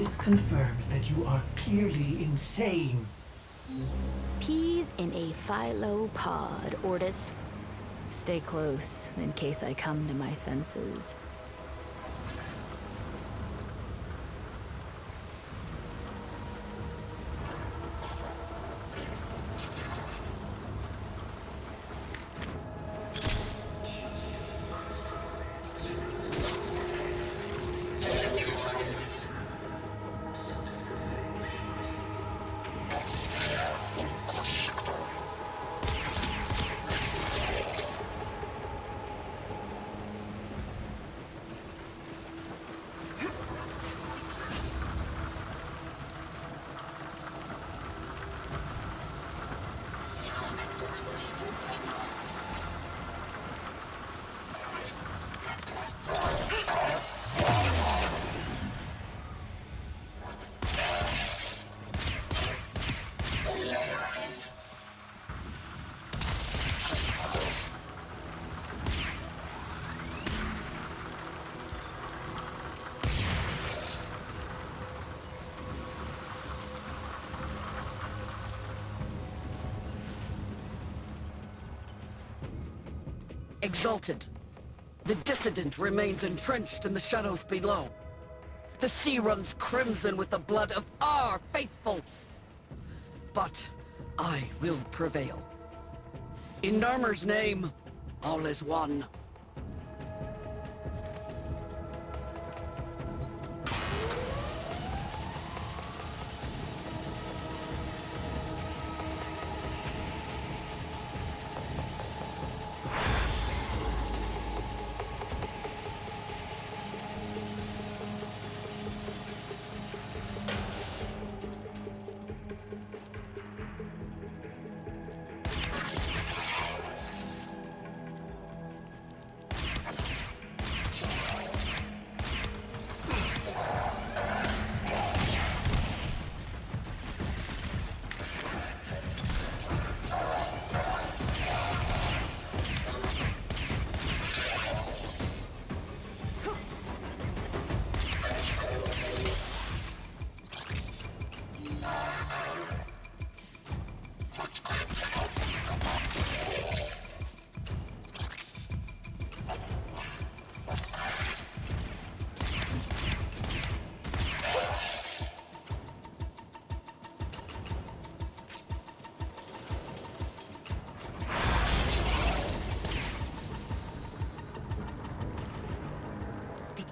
This confirms that you are clearly insane. Peas in a phylopod, Ortis. Stay close, in case I come to my senses. Exalted. The dissident remains entrenched in the shadows below. The sea runs crimson with the blood of our faithful. But I will prevail. In Narmer's name, all is one.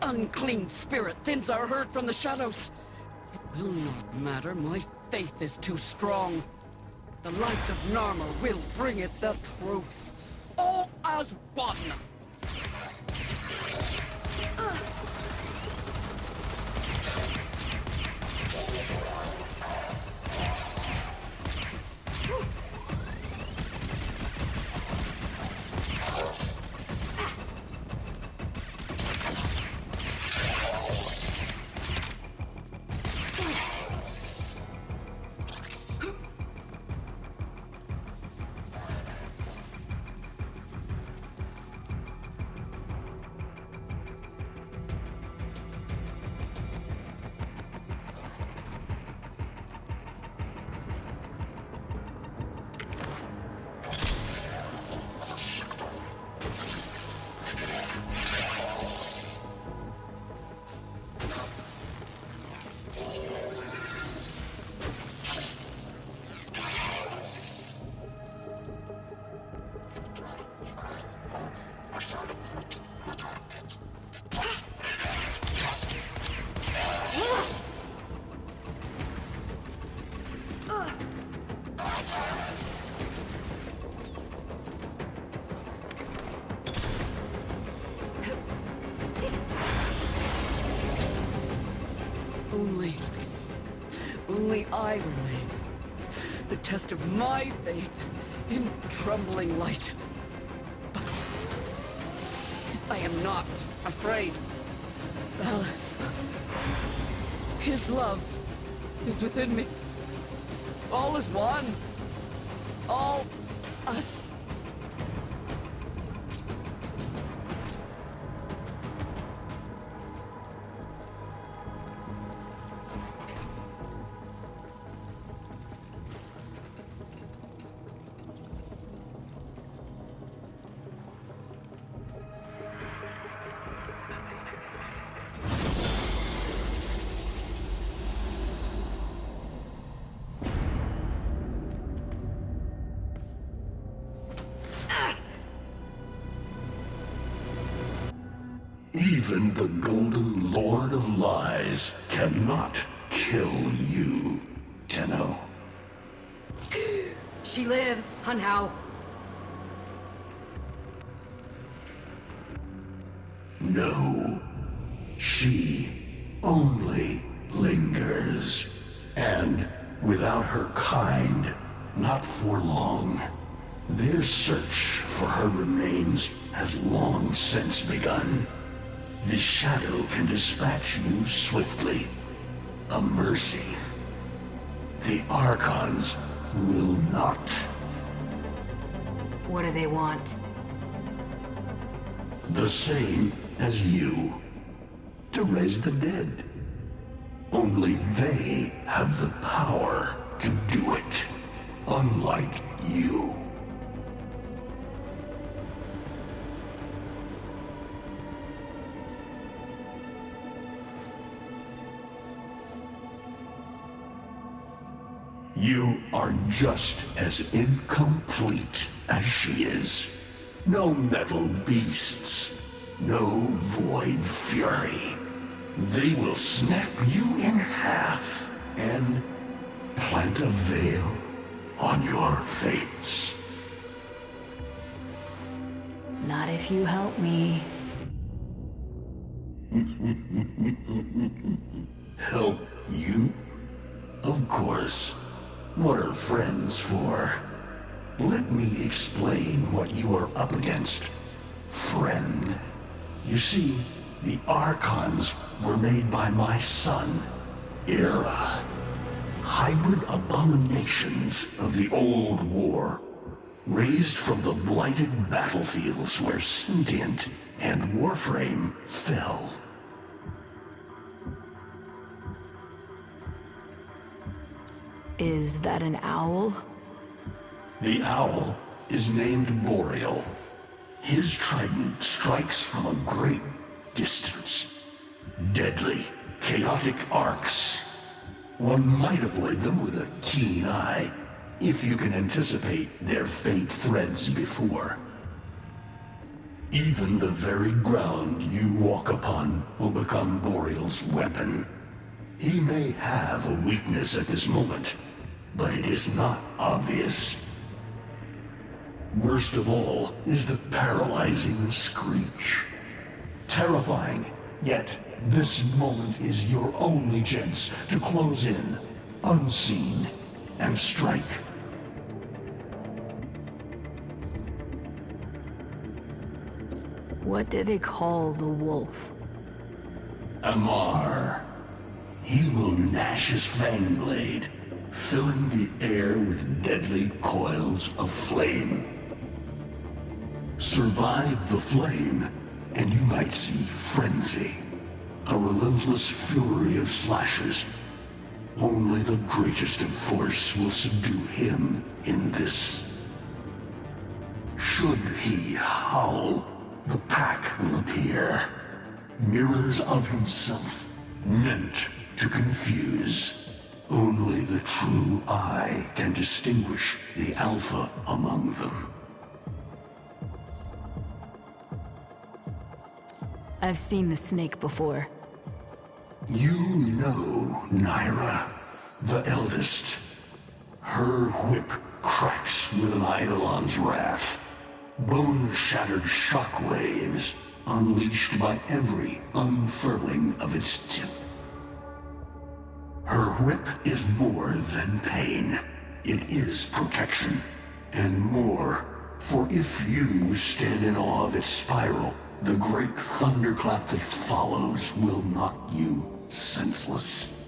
Unclean spirit thins our herd from the shadows. It will not matter, my faith is too strong. The light of Narmer will bring it the truth. All as one! Only I remain. The test of my faith in trembling light. But I am not afraid. Ballas, his love is within me. All is one. All us. Even the Golden Lord of Lies cannot kill you, Tenno. She lives, Hunhow. No. She only lingers. And without her kind, not for long. Their search for her remains has long since begun. The shadow can dispatch you swiftly. A mercy. The Archons will not. What do they want? The same as you. To raise the dead. Only they have the power to do it. Unlike you. You are just as incomplete as she is. No metal beasts, no void fury. They will snap you in half and plant a veil on your face. Not if you help me. Help you? Of course. What are friends for? Let me explain what you are up against, friend. You see, the Archons were made by my son, Era. Hybrid abominations of the old war, raised from the blighted battlefields where Sentient and Warframe fell. Is that an owl? The owl is named Boreal. His trident strikes from a great distance. Deadly, chaotic arcs. One might avoid them with a keen eye, if you can anticipate their faint threads before. Even the very ground you walk upon will become Boreal's weapon. He may have a weakness at this moment, but it is not obvious. Worst of all is the paralyzing screech. Terrifying, yet this moment is your only chance to close in, unseen, and strike. What do they call the wolf? Amar. He will gnash his fang blade, filling the air with deadly coils of flame. Survive the flame, and you might see frenzy. A relentless fury of slashes. Only the greatest of force will subdue him in this. Should he howl, the pack will appear. Mirrors of himself, meant to confuse. Only the true eye can distinguish the alpha among them. I've seen the snake before. You know Naira, the eldest. Her whip cracks with an Eidolon's wrath. Bone-shattered shockwaves unleashed by every unfurling of its tip. Her whip is more than pain. It is protection. And more, for if you stand in awe of its spiral, the great thunderclap that follows will knock you senseless.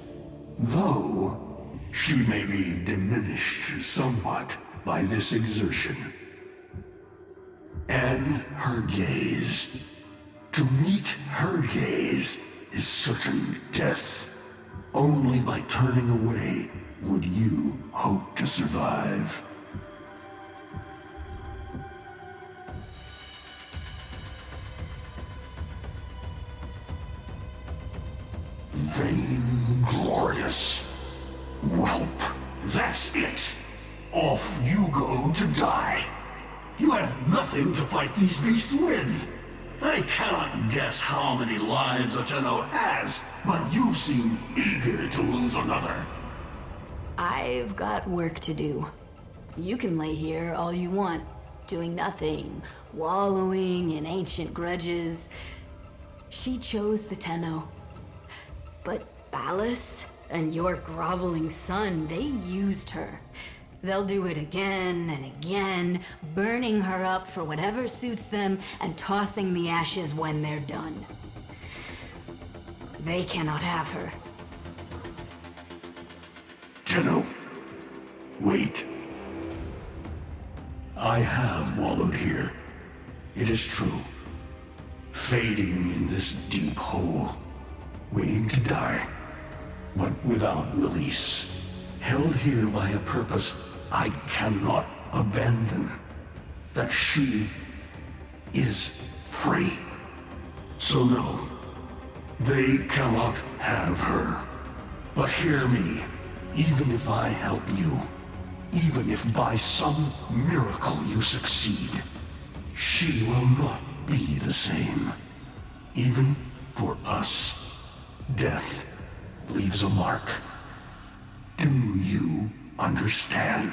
Though, she may be diminished somewhat by this exertion. And her gaze. To meet her gaze is certain death. Only by turning away would you hope to survive. Vainglorious. Whelp, that's it. Off you go to die. You have nothing to fight these beasts with. I cannot guess how many lives a Tenno has, but you seem eager to lose another. I've got work to do. You can lay here all you want, doing nothing, wallowing in ancient grudges. She chose the Tenno. But Ballas and your groveling son, they used her. They'll do it again and again, burning her up for whatever suits them and tossing the ashes when they're done. They cannot have her. Tenno, wait. I have wallowed here. It is true. Fading in this deep hole, waiting to die, but without release. Held here by a purpose I cannot abandon. That she is free. So no, they cannot have her. But hear me, even if I help you, even if by some miracle you succeed, she will not be the same. Even for us, death leaves a mark. Do you understand?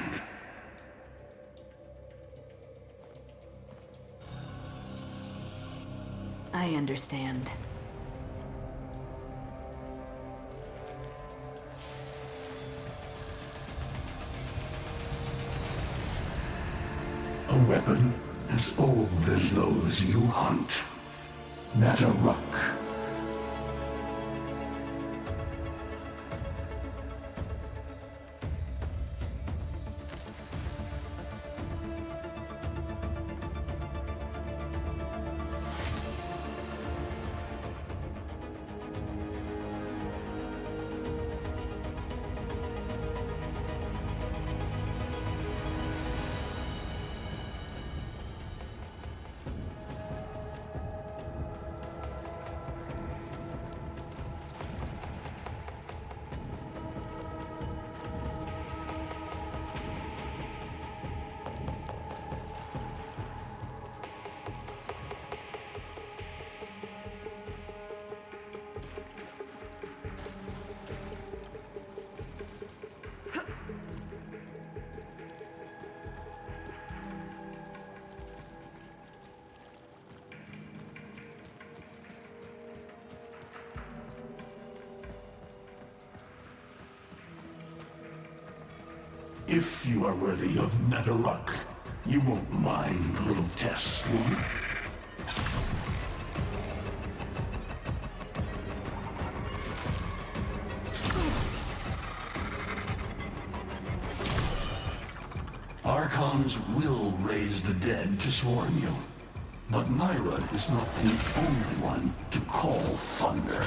I understand. A weapon as old as those you hunt. Nataruk. If you are worthy of Nataruk, you won't mind the little test, will you? Archons will raise the dead to swarm you. But Naira is not the only one to call thunder.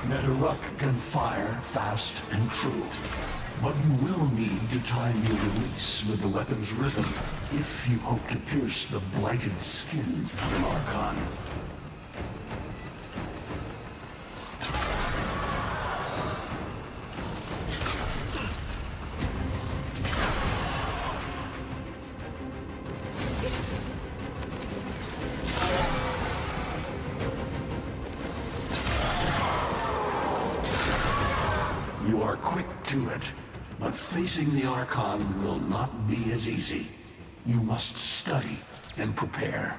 Nataruk can fire fast and true, but you will need to time your release with the weapon's rhythm if you hope to pierce the blighted skin of an Archon. You are quick to it, but facing the Archon will not be as easy. You must study and prepare.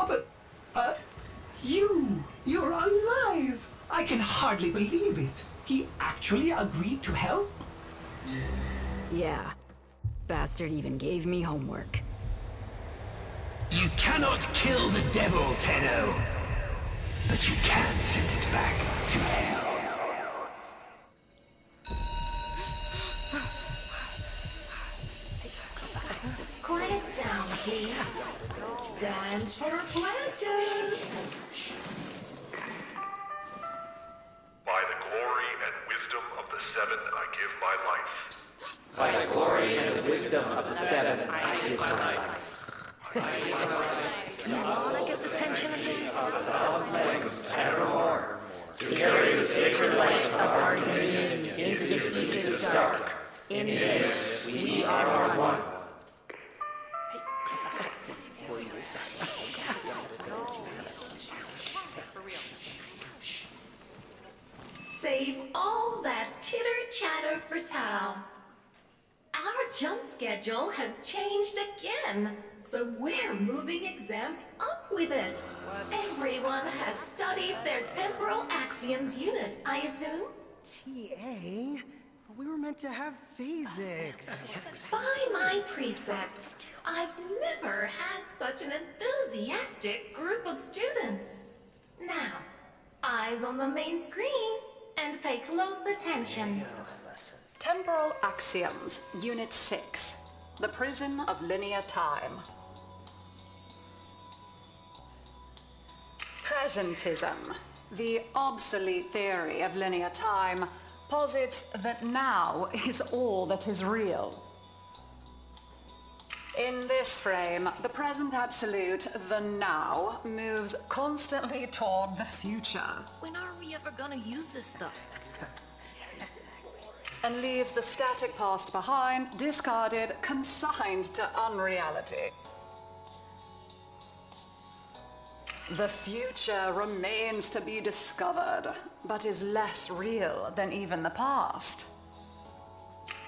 Oh, but, you're alive! I can hardly believe it. He actually agreed to help? Yeah. Bastard even gave me homework. You cannot kill the devil, Tenno. But you can send it back to hell. Quiet down, please. Stand for pledges. By the glory and wisdom of the Seven, I give my life. By the glory and the wisdom of the Seven, I give my life. You wanna get the tension again? Evermore. To carry the sacred light of our dominion into the deepest dark. In this, we are one. Save all that chitter-chatter for Tao. Our jump schedule has changed again, so we're moving exams up with it. Everyone has studied their temporal axioms unit, I assume? TA? We were meant to have physics. By my precepts, I've never had such an enthusiastic group of students. Now, eyes on the main screen and pay close attention. Temporal Axioms, Unit 6. The Prison of Linear Time. Presentism, the obsolete theory of linear time, posits that now is all that is real. In this frame, the present absolute, the now, moves constantly toward the future. When are we ever gonna use this stuff? And leaves the static past behind, discarded, consigned to unreality. The future remains to be discovered, but is less real than even the past.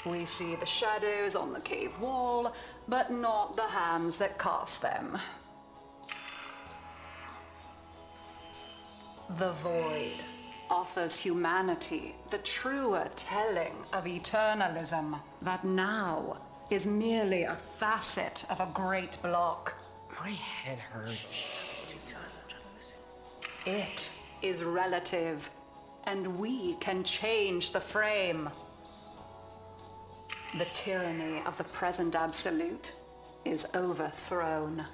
We see the shadows on the cave wall, but not the hands that cast them. The void offers humanity the truer telling of eternalism that now is merely a facet of a great block. My head hurts. It is relative, and we can change the frame. The tyranny of the present absolute is overthrown.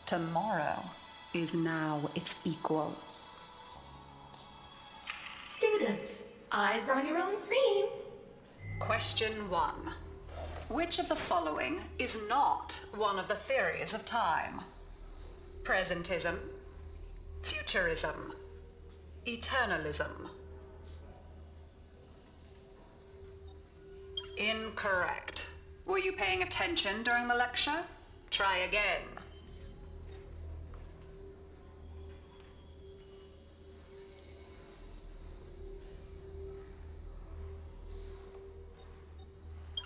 Tomorrow is now its equal. Students, eyes on your own screen. Question 1. Which of the following is not one of the theories of time? Presentism, futurism, eternalism. Incorrect. Were you paying attention during the lecture? Try again.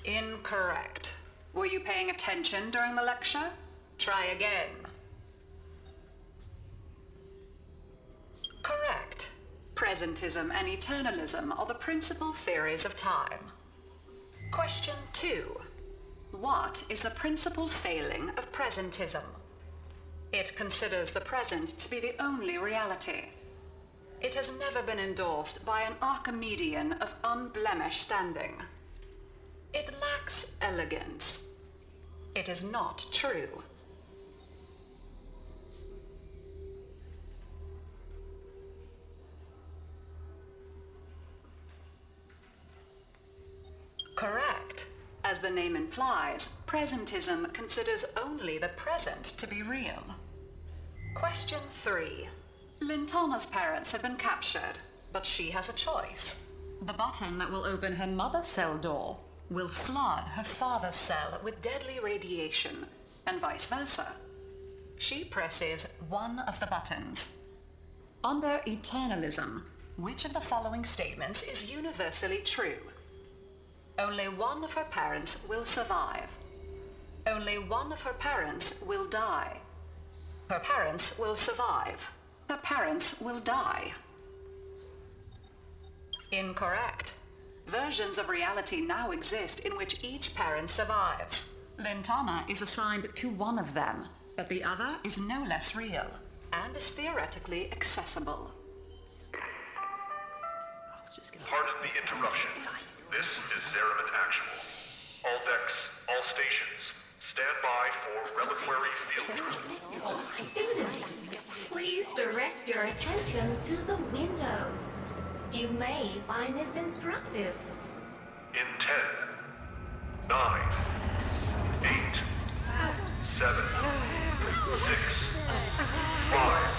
Incorrect. Were you paying attention during the lecture? Try again. Correct. Presentism and eternalism are the principal theories of time. Question 2. What is the principal failing of presentism? It considers the present to be the only reality. It has never been endorsed by an Archimedean of unblemished standing. It lacks elegance. It is not true. Correct. As the name implies, presentism considers only the present to be real. Question 3. Lintana's parents have been captured, but she has a choice. The button that will open her mother's cell door will flood her father's cell with deadly radiation, and vice versa. She presses one of the buttons. Under eternalism, which of the following statements is universally true? Only one of her parents will survive. Only one of her parents will die. Her parents will survive. Her parents will die. Incorrect. Versions of reality now exist in which each parent survives. Lintana is assigned to one of them, but the other is no less real, and is theoretically accessible. Pardon the interruption. This is Zeraman Actual. All decks, all stations, stand by for reliquary field trip. Students, please direct your attention to the windows. You may find this instructive. In 10, 9, 8, 7, 6, 5,